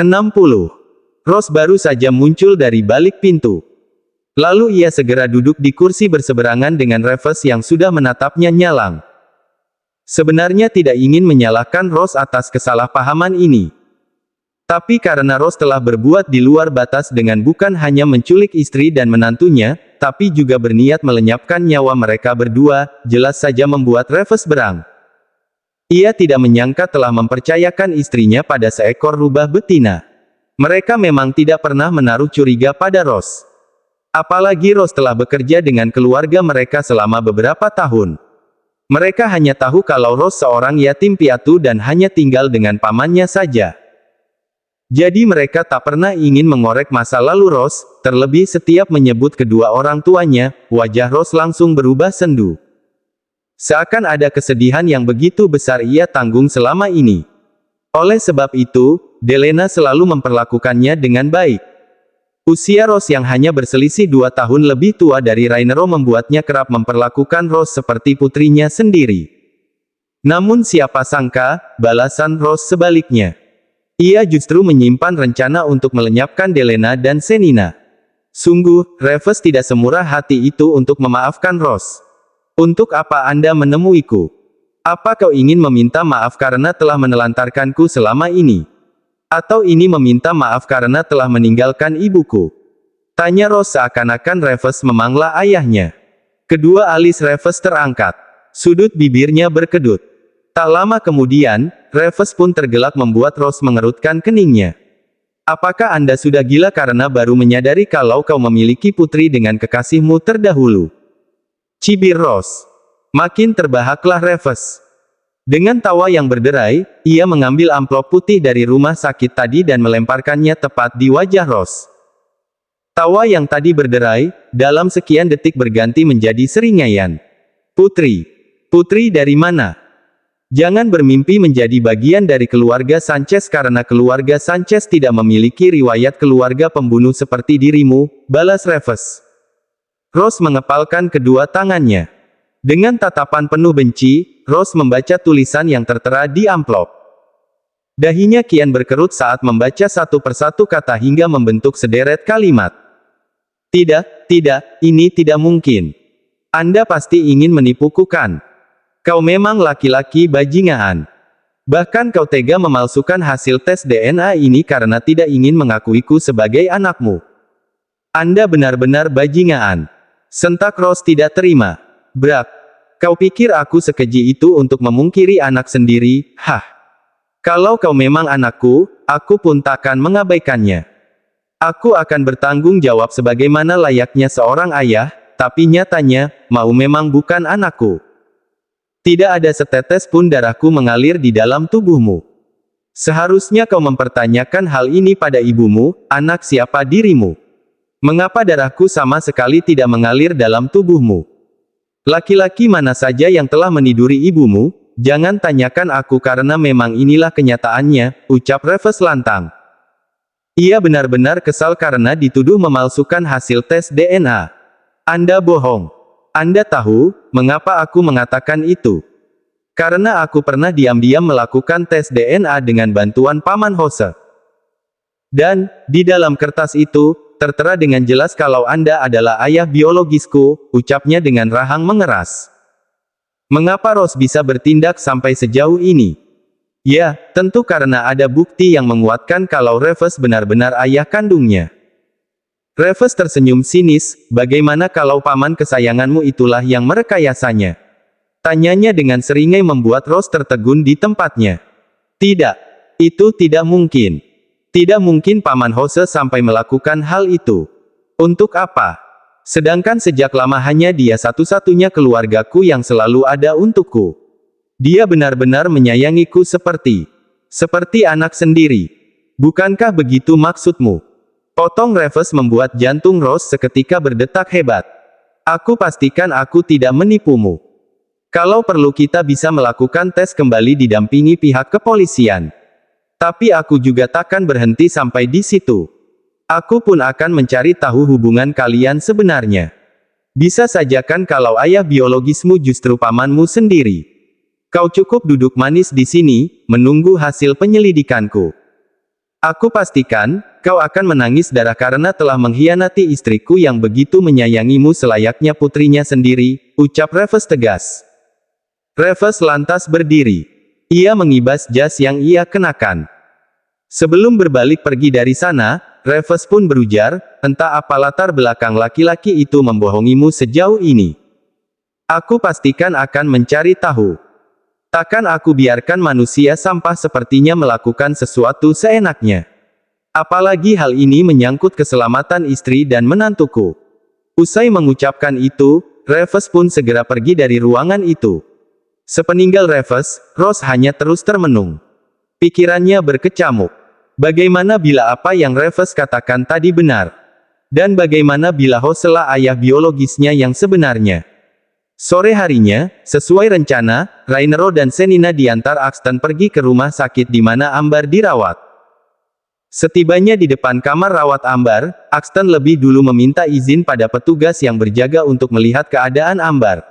60. Rose baru saja muncul dari balik pintu. Lalu ia segera duduk di kursi berseberangan dengan Reves yang sudah menatapnya nyalang. Sebenarnya tidak ingin menyalahkan Rose atas kesalahpahaman ini. Tapi karena Rose telah berbuat di luar batas dengan bukan hanya menculik istri dan menantunya, tapi juga berniat melenyapkan nyawa mereka berdua, jelas saja membuat Reves berang. Ia tidak menyangka telah mempercayakan istrinya pada seekor rubah betina. Mereka memang tidak pernah menaruh curiga pada Rose. Apalagi Rose telah bekerja dengan keluarga mereka selama beberapa tahun. Mereka hanya tahu kalau Rose seorang yatim piatu dan hanya tinggal dengan pamannya saja. Jadi mereka tak pernah ingin mengorek masa lalu Rose, terlebih setiap menyebut kedua orang tuanya, wajah Rose langsung berubah sendu. Seakan ada kesedihan yang begitu besar ia tanggung selama ini. Oleh sebab itu, Delena selalu memperlakukannya dengan baik. Usia Rose yang hanya berselisih 2 tahun lebih tua dari Rainero membuatnya kerap memperlakukan Rose seperti putrinya sendiri. Namun siapa sangka, balasan Rose sebaliknya. Ia justru menyimpan rencana untuk melenyapkan Delena dan Senina. Sungguh, Reves tidak semurah hati itu untuk memaafkan Rose. Untuk apa Anda menemuiku? Apa kau ingin meminta maaf karena telah menelantarkanku selama ini? Atau ini meminta maaf karena telah meninggalkan ibuku? Tanya Rose seakan-akan Reves memanglah ayahnya. Kedua alis Reves terangkat. Sudut bibirnya berkedut. Tak lama kemudian, Reves pun tergelak membuat Rose mengerutkan keningnya. Apakah Anda sudah gila karena baru menyadari kalau kau memiliki putri dengan kekasihmu terdahulu? Cibir Rose. Makin terbahaklah Reves. Dengan tawa yang berderai, ia mengambil amplop putih dari rumah sakit tadi dan melemparkannya tepat di wajah Rose. Tawa yang tadi berderai, dalam sekian detik berganti menjadi seringaian. Putri. Putri dari mana? Jangan bermimpi menjadi bagian dari keluarga Sanchez karena keluarga Sanchez tidak memiliki riwayat keluarga pembunuh seperti dirimu, balas Reves. Rose mengepalkan kedua tangannya. Dengan tatapan penuh benci, Rose membaca tulisan yang tertera di amplop. Dahinya kian berkerut saat membaca satu persatu kata hingga membentuk sederet kalimat. Tidak, ini tidak mungkin. Anda pasti ingin menipuku kan? Kau memang laki-laki bajingan. Bahkan kau tega memalsukan hasil tes DNA ini karena tidak ingin mengakuiku sebagai anakmu. Anda benar-benar bajingan. Sentak Rose tidak terima. Brak. Kau pikir aku sekeji itu untuk memungkiri anak sendiri? Hah. Kalau kau memang anakku, aku pun takkan mengabaikannya. Aku akan bertanggung jawab sebagaimana layaknya seorang ayah, tapi nyatanya, Mau memang bukan anakku. Tidak ada setetes pun darahku mengalir di dalam tubuhmu. Seharusnya kau mempertanyakan hal ini pada ibumu, anak siapa dirimu. Mengapa darahku sama sekali tidak mengalir dalam tubuhmu? Laki-laki mana saja yang telah meniduri ibumu, jangan tanyakan aku karena memang inilah kenyataannya, ucap Reves lantang. Ia benar-benar kesal karena dituduh memalsukan hasil tes DNA. Anda bohong. Anda tahu, mengapa aku mengatakan itu? Karena aku pernah diam-diam melakukan tes DNA dengan bantuan Paman Jose. Dan, di dalam kertas itu, tertera dengan jelas kalau Anda adalah ayah biologisku, ucapnya dengan rahang mengeras. Mengapa Rose bisa bertindak sampai sejauh ini? Ya, tentu karena ada bukti yang menguatkan kalau Reves benar-benar ayah kandungnya. Reves tersenyum sinis, bagaimana kalau paman kesayanganmu itulah yang merekayasanya? Tanyanya dengan seringai membuat Rose tertegun di tempatnya. Tidak. Itu tidak mungkin. Tidak mungkin Paman Jose sampai melakukan hal itu. Untuk apa? Sedangkan sejak lama hanya dia satu-satunya keluargaku yang selalu ada untukku. Dia benar-benar menyayangiku seperti anak sendiri. Bukankah begitu maksudmu? Potong Reves membuat jantung Rose seketika berdetak hebat. Aku pastikan aku tidak menipumu. Kalau perlu kita bisa melakukan tes kembali didampingi pihak kepolisian. Tapi aku juga takkan berhenti sampai di situ. Aku pun akan mencari tahu hubungan kalian sebenarnya. Bisa saja kan kalau ayah biologismu justru pamanmu sendiri. Kau cukup duduk manis di sini, menunggu hasil penyelidikanku. Aku pastikan, kau akan menangis darah karena telah mengkhianati istriku yang begitu menyayangimu selayaknya putrinya sendiri, ucap Reves tegas. Reves lantas berdiri. Ia mengibas jas yang ia kenakan. Sebelum berbalik pergi dari sana, Reves pun berujar, entah apa latar belakang laki-laki itu membohongimu sejauh ini. Aku pastikan akan mencari tahu. Takkan aku biarkan manusia sampah sepertinya melakukan sesuatu seenaknya. Apalagi hal ini menyangkut keselamatan istri dan menantuku. Usai mengucapkan itu, Reves pun segera pergi dari ruangan itu. Sepeninggal Reves, Rose hanya terus termenung. Pikirannya berkecamuk. Bagaimana bila apa yang Reves katakan tadi benar? Dan bagaimana bila Hosela ayah biologisnya yang sebenarnya? Sore harinya, sesuai rencana, Rainero dan Senina diantar Axton pergi ke rumah sakit di mana Ambar dirawat. Setibanya di depan kamar rawat Ambar, Axton lebih dulu meminta izin pada petugas yang berjaga untuk melihat keadaan Ambar.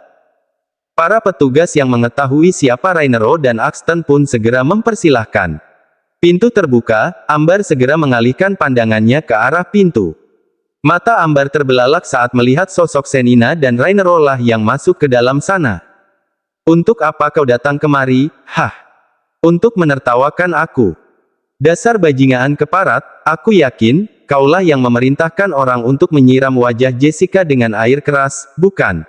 Para petugas yang mengetahui siapa Rainero dan Axton pun segera mempersilahkan. Pintu terbuka, Ambar segera mengalihkan pandangannya ke arah pintu. Mata Ambar terbelalak saat melihat sosok Senina dan Rainero lah yang masuk ke dalam sana. Untuk apa kau datang kemari? Hah? Untuk menertawakan aku. Dasar bajingan keparat, aku yakin, kaulah yang memerintahkan orang untuk menyiram wajah Jessica dengan air keras, bukan?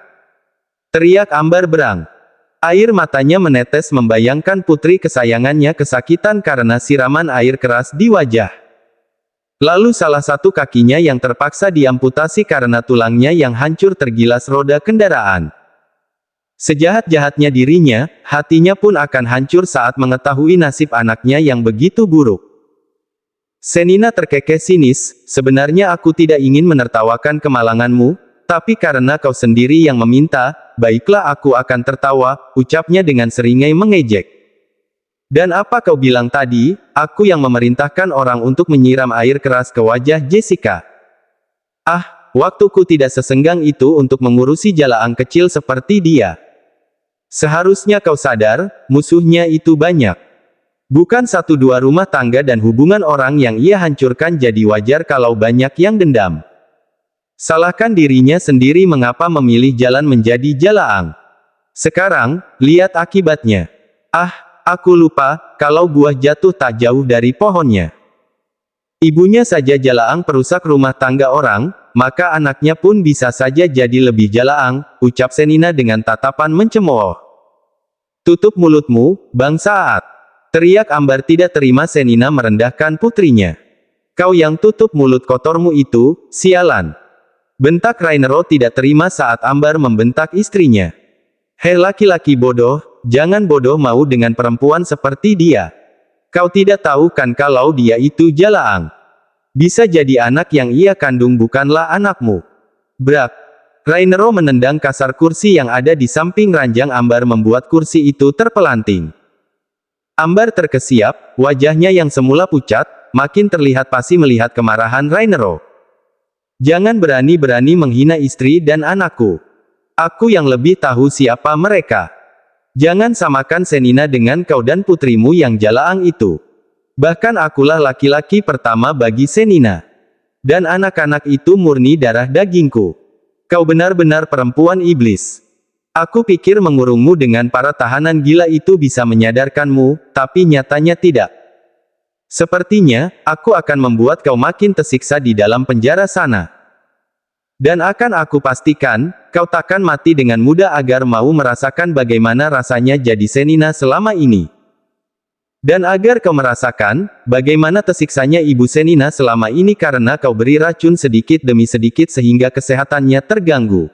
Teriak Ambar berang. Air matanya menetes membayangkan putri kesayangannya kesakitan karena siraman air keras di wajah. Lalu salah satu kakinya yang terpaksa diamputasi karena tulangnya yang hancur tergilas roda kendaraan. Sejahat-jahatnya dirinya, hatinya pun akan hancur saat mengetahui nasib anaknya yang begitu buruk. Senina terkekeh sinis, sebenarnya aku tidak ingin menertawakan kemalanganmu, tapi karena kau sendiri yang meminta, baiklah aku akan tertawa, ucapnya dengan seringai mengejek. Dan apa kau bilang tadi, aku yang memerintahkan orang untuk menyiram air keras ke wajah Jessica. Ah, waktuku tidak sesenggang itu untuk mengurusi jalaang kecil seperti dia. Seharusnya kau sadar, musuhnya itu banyak. Bukan satu dua rumah tangga dan hubungan orang yang ia hancurkan jadi wajar kalau banyak yang dendam. Salahkan dirinya sendiri mengapa memilih jalan menjadi jalaang. Sekarang, lihat akibatnya. Ah, aku lupa, kalau buah jatuh tak jauh dari pohonnya. Ibunya saja jalaang perusak rumah tangga orang, maka anaknya pun bisa saja jadi lebih jalaang, ucap Senina dengan tatapan mencemooh. Tutup mulutmu, bangsaat. Teriak Ambar tidak terima Senina merendahkan putrinya. Kau yang tutup mulut kotormu itu, sialan. Bentak Rainero tidak terima saat Ambar membentak istrinya. Hei laki-laki bodoh, jangan bodoh mau dengan perempuan seperti dia. Kau tidak tahu kan kalau dia itu jalaang. Bisa jadi anak yang ia kandung bukanlah anakmu. Brak. Rainero menendang kasar kursi yang ada di samping ranjang Ambar membuat kursi itu terpelanting. Ambar terkesiap, wajahnya yang semula pucat, makin terlihat pasti melihat kemarahan Rainero. Jangan berani-berani menghina istri dan anakku. Aku yang lebih tahu siapa mereka. Jangan samakan Senina dengan kau dan putrimu yang jalaang itu. Bahkan akulah laki-laki pertama bagi Senina. Dan anak-anak itu murni darah dagingku. Kau benar-benar perempuan iblis. Aku pikir mengurungmu dengan para tahanan gila itu bisa menyadarkanmu, tapi nyatanya tidak. Sepertinya, aku akan membuat kau makin tersiksa di dalam penjara sana. Dan akan aku pastikan, kau takkan mati dengan mudah agar mau merasakan bagaimana rasanya jadi Senina selama ini. Dan agar kau merasakan, bagaimana tersiksanya ibu Senina selama ini karena kau beri racun sedikit demi sedikit sehingga kesehatannya terganggu.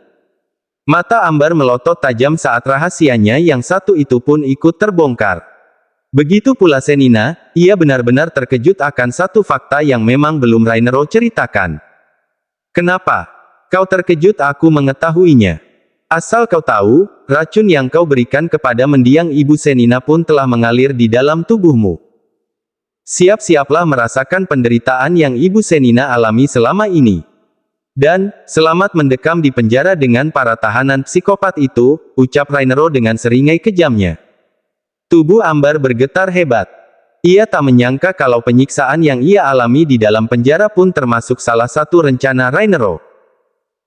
Mata Ambar melotot tajam saat rahasianya yang satu itu pun ikut terbongkar. Begitu pula Senina, ia benar-benar terkejut akan satu fakta yang memang belum Rainero ceritakan. Kenapa? Kau terkejut aku mengetahuinya. Asal kau tahu, racun yang kau berikan kepada mendiang ibu Senina pun telah mengalir di dalam tubuhmu. Siap-siaplah merasakan penderitaan yang ibu Senina alami selama ini. Dan, selamat mendekam di penjara dengan para tahanan psikopat itu, ucap Rainero dengan seringai kejamnya. Tubuh Ambar bergetar hebat. Ia tak menyangka kalau penyiksaan yang ia alami di dalam penjara pun termasuk salah satu rencana Rainero.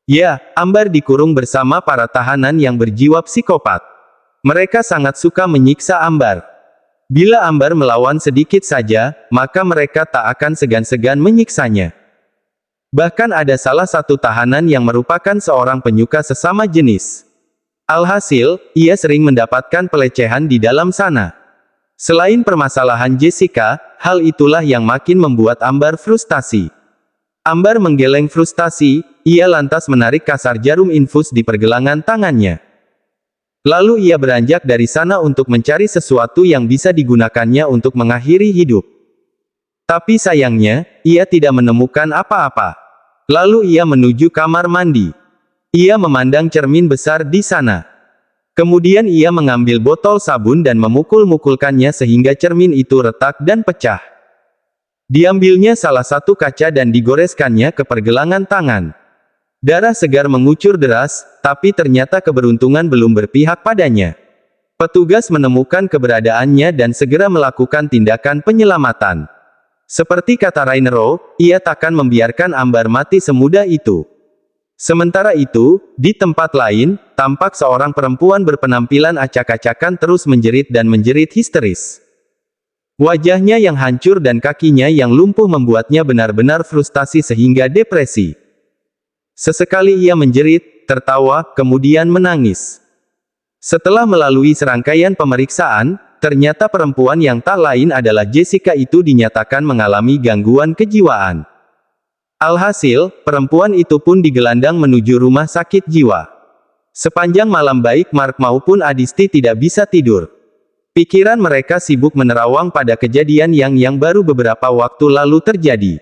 Ya, Ambar dikurung bersama para tahanan yang berjiwa psikopat. Mereka sangat suka menyiksa Ambar. Bila Ambar melawan sedikit saja, maka mereka tak akan segan-segan menyiksanya. Bahkan ada salah satu tahanan yang merupakan seorang penyuka sesama jenis. Alhasil, ia sering mendapatkan pelecehan di dalam sana. Selain permasalahan Jessica, hal itulah yang makin membuat Ambar frustasi. Ambar menggeleng frustasi, ia lantas menarik kasar jarum infus di pergelangan tangannya. Lalu ia beranjak dari sana untuk mencari sesuatu yang bisa digunakannya untuk mengakhiri hidup. Tapi sayangnya, ia tidak menemukan apa-apa. Lalu ia menuju kamar mandi. Ia memandang cermin besar di sana. Kemudian ia mengambil botol sabun dan memukul-mukulkannya sehingga cermin itu retak dan pecah. Diambilnya salah satu kaca dan digoreskannya ke pergelangan tangan. Darah segar mengucur deras, tapi ternyata keberuntungan belum berpihak padanya. Petugas menemukan keberadaannya dan segera melakukan tindakan penyelamatan. Seperti kata Rainero, ia takkan membiarkan Ambar mati semudah itu. Sementara itu, di tempat lain, tampak seorang perempuan berpenampilan acak-acakan terus menjerit dan menjerit histeris. Wajahnya yang hancur dan kakinya yang lumpuh membuatnya benar-benar frustasi sehingga depresi. Sesekali ia menjerit, tertawa, kemudian menangis. Setelah melalui serangkaian pemeriksaan, ternyata perempuan yang tak lain adalah Jessica itu dinyatakan mengalami gangguan kejiwaan. Alhasil, perempuan itu pun digelandang menuju rumah sakit jiwa. Sepanjang malam baik Mark maupun Adisti tidak bisa tidur. Pikiran mereka sibuk menerawang pada kejadian yang baru beberapa waktu lalu terjadi.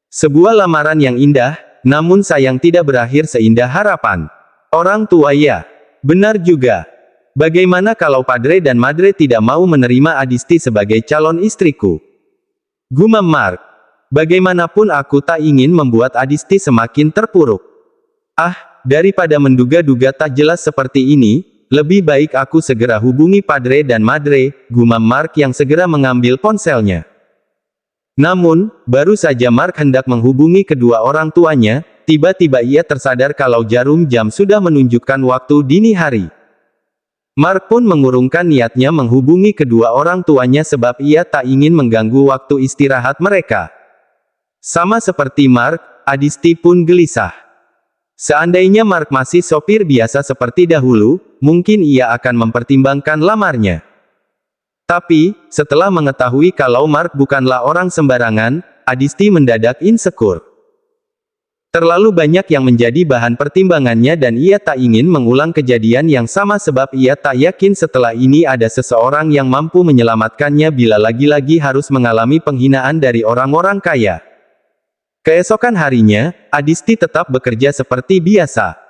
Sebuah lamaran yang indah, namun sayang tidak berakhir seindah harapan. Orang tua ya. Benar juga. Bagaimana kalau Padre dan Madre tidak mau menerima Adisti sebagai calon istriku? Gumam Mark. Bagaimanapun aku tak ingin membuat Adisti semakin terpuruk. Ah, daripada menduga-duga tak jelas seperti ini, lebih baik aku segera hubungi Padre dan Madre, gumam Mark yang segera mengambil ponselnya. Namun, baru saja Mark hendak menghubungi kedua orang tuanya, tiba-tiba ia tersadar kalau jarum jam sudah menunjukkan waktu dini hari. Mark pun mengurungkan niatnya menghubungi kedua orang tuanya sebab ia tak ingin mengganggu waktu istirahat mereka. Sama seperti Mark, Adisti pun gelisah. Seandainya Mark masih sopir biasa seperti dahulu, mungkin ia akan mempertimbangkan lamarnya. Tapi, setelah mengetahui kalau Mark bukanlah orang sembarangan, Adisti mendadak insecure. Terlalu banyak yang menjadi bahan pertimbangannya dan ia tak ingin mengulang kejadian yang sama sebab ia tak yakin setelah ini ada seseorang yang mampu menyelamatkannya bila lagi-lagi harus mengalami penghinaan dari orang-orang kaya. Keesokan harinya, Adisti tetap bekerja seperti biasa.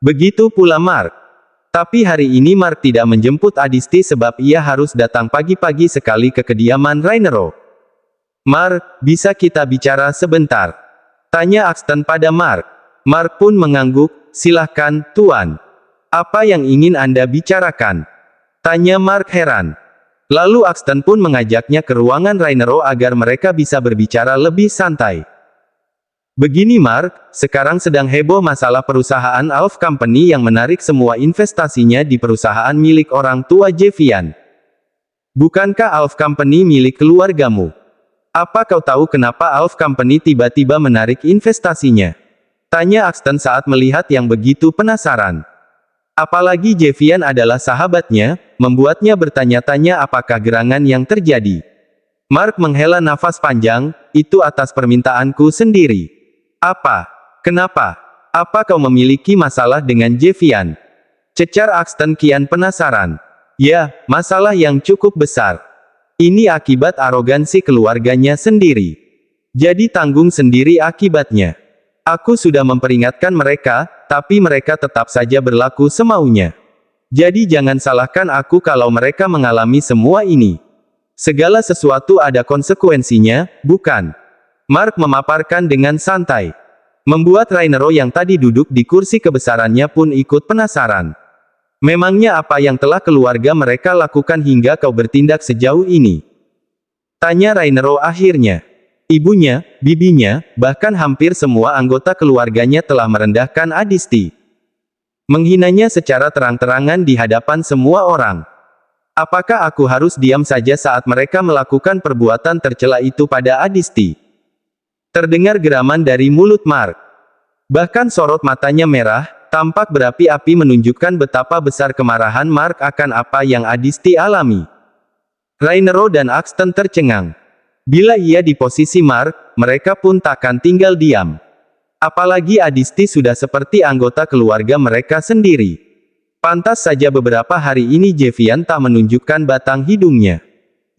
Begitu pula Mark. Tapi hari ini Mark tidak menjemput Adisti sebab ia harus datang pagi-pagi sekali ke kediaman Rainero. Mark, bisa kita bicara sebentar? Tanya Axton pada Mark. Mark pun mengangguk, silahkan, Tuan. Apa yang ingin Anda bicarakan? Tanya Mark heran. Lalu Axton pun mengajaknya ke ruangan Rainero agar mereka bisa berbicara lebih santai. Begini Mark, sekarang sedang heboh masalah perusahaan Alf Company yang menarik semua investasinya di perusahaan milik orang tua Jevian. Bukankah Alf Company milik keluargamu? Apa kau tahu kenapa Alf Company tiba-tiba menarik investasinya? Tanya Axton saat melihat yang begitu penasaran. Apalagi Jevian adalah sahabatnya, membuatnya bertanya-tanya apakah gerangan yang terjadi. Mark menghela nafas panjang, itu atas permintaanku sendiri. Apa? Kenapa? Apa kau memiliki masalah dengan Jevian? Cecar Axton kian penasaran. Ya, masalah yang cukup besar. Ini akibat arogansi keluarganya sendiri. Jadi tanggung sendiri akibatnya. Aku sudah memperingatkan mereka, tapi mereka tetap saja berlaku semaunya. Jadi jangan salahkan aku kalau mereka mengalami semua ini. Segala sesuatu ada konsekuensinya, bukan? Mark memaparkan dengan santai. Membuat Rainero yang tadi duduk di kursi kebesarannya pun ikut penasaran. Memangnya apa yang telah keluarga mereka lakukan hingga kau bertindak sejauh ini? Tanya Rainero akhirnya. Ibunya, bibinya, bahkan hampir semua anggota keluarganya telah merendahkan Adisti. Menghinanya secara terang-terangan di hadapan semua orang. Apakah aku harus diam saja saat mereka melakukan perbuatan tercela itu pada Adisti? Terdengar geraman dari mulut Mark. Bahkan sorot matanya merah, tampak berapi-api menunjukkan betapa besar kemarahan Mark akan apa yang Adisti alami. Rainero dan Axton tercengang. Bila ia di posisi Mark, mereka pun takkan tinggal diam. Apalagi Adisti sudah seperti anggota keluarga mereka sendiri. Pantas saja beberapa hari ini Jevian tak menunjukkan batang hidungnya.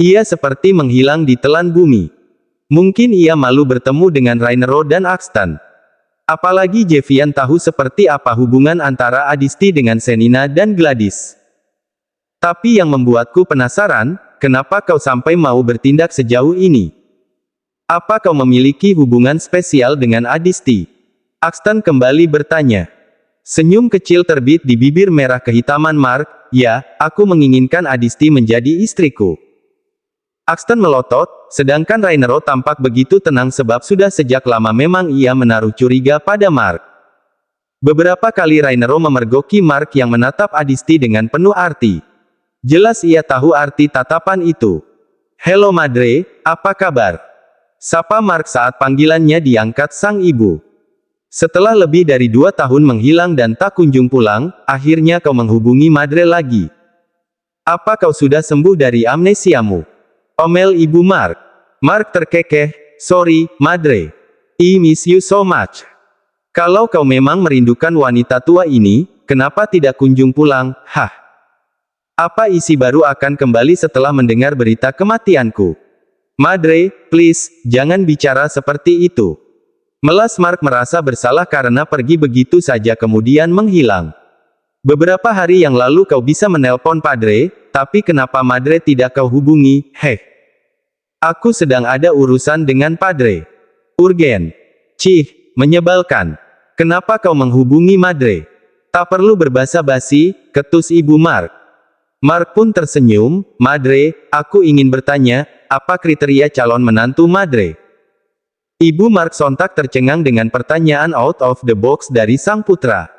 Ia seperti menghilang di telan bumi. Mungkin ia malu bertemu dengan Rainero dan Axton. Apalagi Jevian tahu seperti apa hubungan antara Adisti dengan Senina dan Gladys. Tapi yang membuatku penasaran, kenapa kau sampai mau bertindak sejauh ini? Apa kau memiliki hubungan spesial dengan Adisti? Axton kembali bertanya. Senyum kecil terbit di bibir merah kehitaman Mark. Ya, aku menginginkan Adisti menjadi istriku. Axton melotot, sedangkan Rainero tampak begitu tenang sebab sudah sejak lama memang ia menaruh curiga pada Mark. Beberapa kali Rainero memergoki Mark yang menatap Adisti dengan penuh arti. Jelas ia tahu arti tatapan itu. "Halo Madre, apa kabar?" Sapa Mark saat panggilannya diangkat sang ibu. "Setelah lebih dari 2 tahun menghilang dan tak kunjung pulang, akhirnya kau menghubungi Madre lagi. Apa kau sudah sembuh dari amnesiamu?" Omel ibu Mark. Mark terkekeh, "Sorry, Madre. I miss you so much. Kalau kau memang merindukan wanita tua ini, kenapa tidak kunjung pulang? Hah? Apa isi baru akan kembali setelah mendengar berita kematianku? Madre, please, jangan bicara seperti itu." Melas Mark merasa bersalah karena pergi begitu saja kemudian menghilang. "Beberapa hari yang lalu kau bisa menelpon Padre, tapi kenapa Madre tidak kau hubungi? Heh. Aku sedang ada urusan dengan Padre. Urgen. Cih, menyebalkan. Kenapa kau menghubungi Madre? Tak perlu berbasa-basi," ketus ibu Mark. Mark pun tersenyum. "Madre, aku ingin bertanya, apa kriteria calon menantu Madre?" Ibu Mark sontak tercengang dengan pertanyaan out of the box dari sang putra.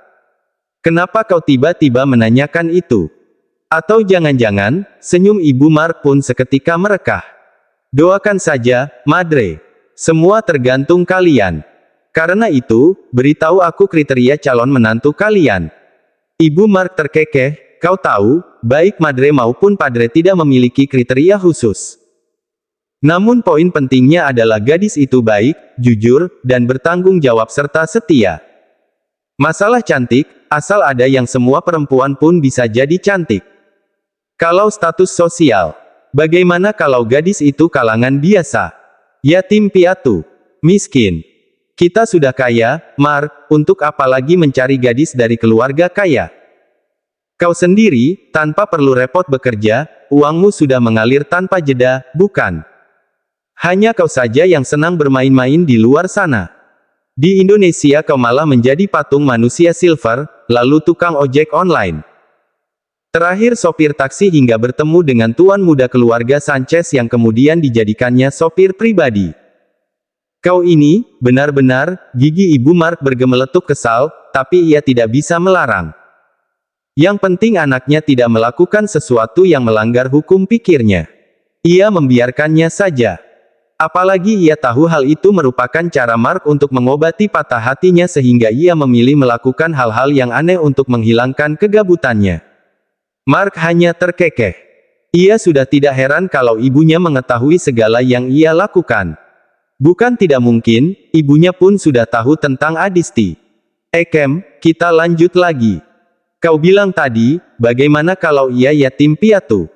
"Kenapa kau tiba-tiba menanyakan itu? Atau jangan-jangan," senyum ibu Mark pun seketika merekah. "Doakan saja, Madre. Semua tergantung kalian. Karena itu, beritahu aku kriteria calon menantu kalian." Ibu Mark terkekeh. "Kau tahu, baik Madre maupun Padre tidak memiliki kriteria khusus. Namun poin pentingnya adalah gadis itu baik, jujur, dan bertanggung jawab serta setia. Masalah cantik, asal ada yang semua perempuan pun bisa jadi cantik. Kalau status sosial, bagaimana kalau gadis itu kalangan biasa? Yatim piatu, miskin. Kita sudah kaya, Mark, untuk apa lagi mencari gadis dari keluarga kaya? Kau sendiri, tanpa perlu repot bekerja, uangmu sudah mengalir tanpa jeda, bukan? Hanya kau saja yang senang bermain-main di luar sana. Di Indonesia kau malah menjadi patung manusia silver, lalu tukang ojek online. Terakhir sopir taksi hingga bertemu dengan tuan muda keluarga Sanchez yang kemudian dijadikannya sopir pribadi. Kau ini, benar-benar," gigi ibu Mark bergemeletuk kesal, tapi ia tidak bisa melarang. Yang penting anaknya tidak melakukan sesuatu yang melanggar hukum, pikirnya. Ia membiarkannya saja. Apalagi ia tahu hal itu merupakan cara Mark untuk mengobati patah hatinya sehingga ia memilih melakukan hal-hal yang aneh untuk menghilangkan kegabutannya. Mark hanya terkekeh. Ia sudah tidak heran kalau ibunya mengetahui segala yang ia lakukan. Bukan tidak mungkin, ibunya pun sudah tahu tentang Adisti. "Kem, kita lanjut lagi. Kau bilang tadi, bagaimana kalau ia yatim piatu?"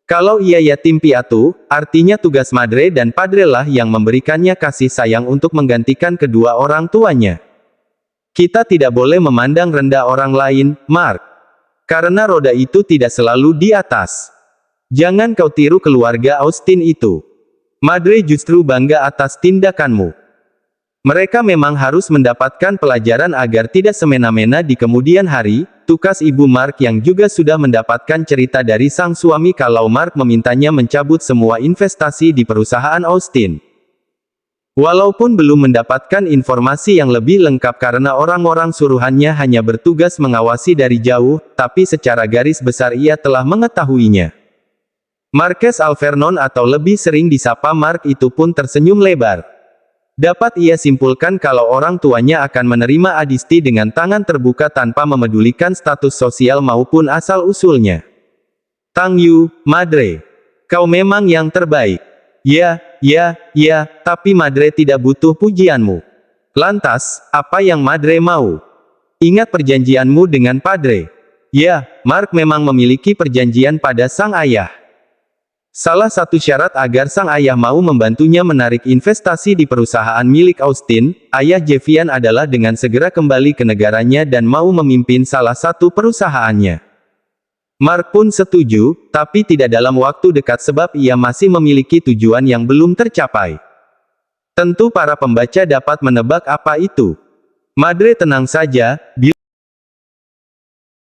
Kalau ia yatim piatu, artinya tugas Madre dan Padre lah yang memberikannya kasih sayang untuk menggantikan kedua orang tuanya. Kita tidak boleh memandang rendah orang lain, Mark. Karena roda itu tidak selalu di atas. Jangan kau tiru keluarga Austin itu. Madre justru bangga atas tindakanmu. Mereka memang harus mendapatkan pelajaran agar tidak semena-mena di kemudian hari, tukas ibu Mark yang juga sudah mendapatkan cerita dari sang suami kalau Mark memintanya mencabut semua investasi di perusahaan Austin. Walaupun belum mendapatkan informasi yang lebih lengkap karena orang-orang suruhannya hanya bertugas mengawasi dari jauh, tapi secara garis besar ia telah mengetahuinya. Marques Alvernon atau lebih sering disapa Mark itu pun tersenyum lebar. Dapat ia simpulkan kalau orang tuanya akan menerima Adisti dengan tangan terbuka tanpa memedulikan status sosial maupun asal-usulnya. Tang Yu, Madre. Kau memang yang terbaik. Ya, tapi Madre tidak butuh pujianmu. Lantas, apa yang Madre mau? Ingat perjanjianmu dengan Padre. Ya, Mark memang memiliki perjanjian pada sang ayah. Salah satu syarat agar sang ayah mau membantunya menarik investasi di perusahaan milik Austin, ayah Jevian adalah dengan segera kembali ke negaranya dan mau memimpin salah satu perusahaannya. Mark pun setuju, tapi tidak dalam waktu dekat sebab ia masih memiliki tujuan yang belum tercapai. Tentu para pembaca dapat menebak apa itu. Madre tenang saja, bila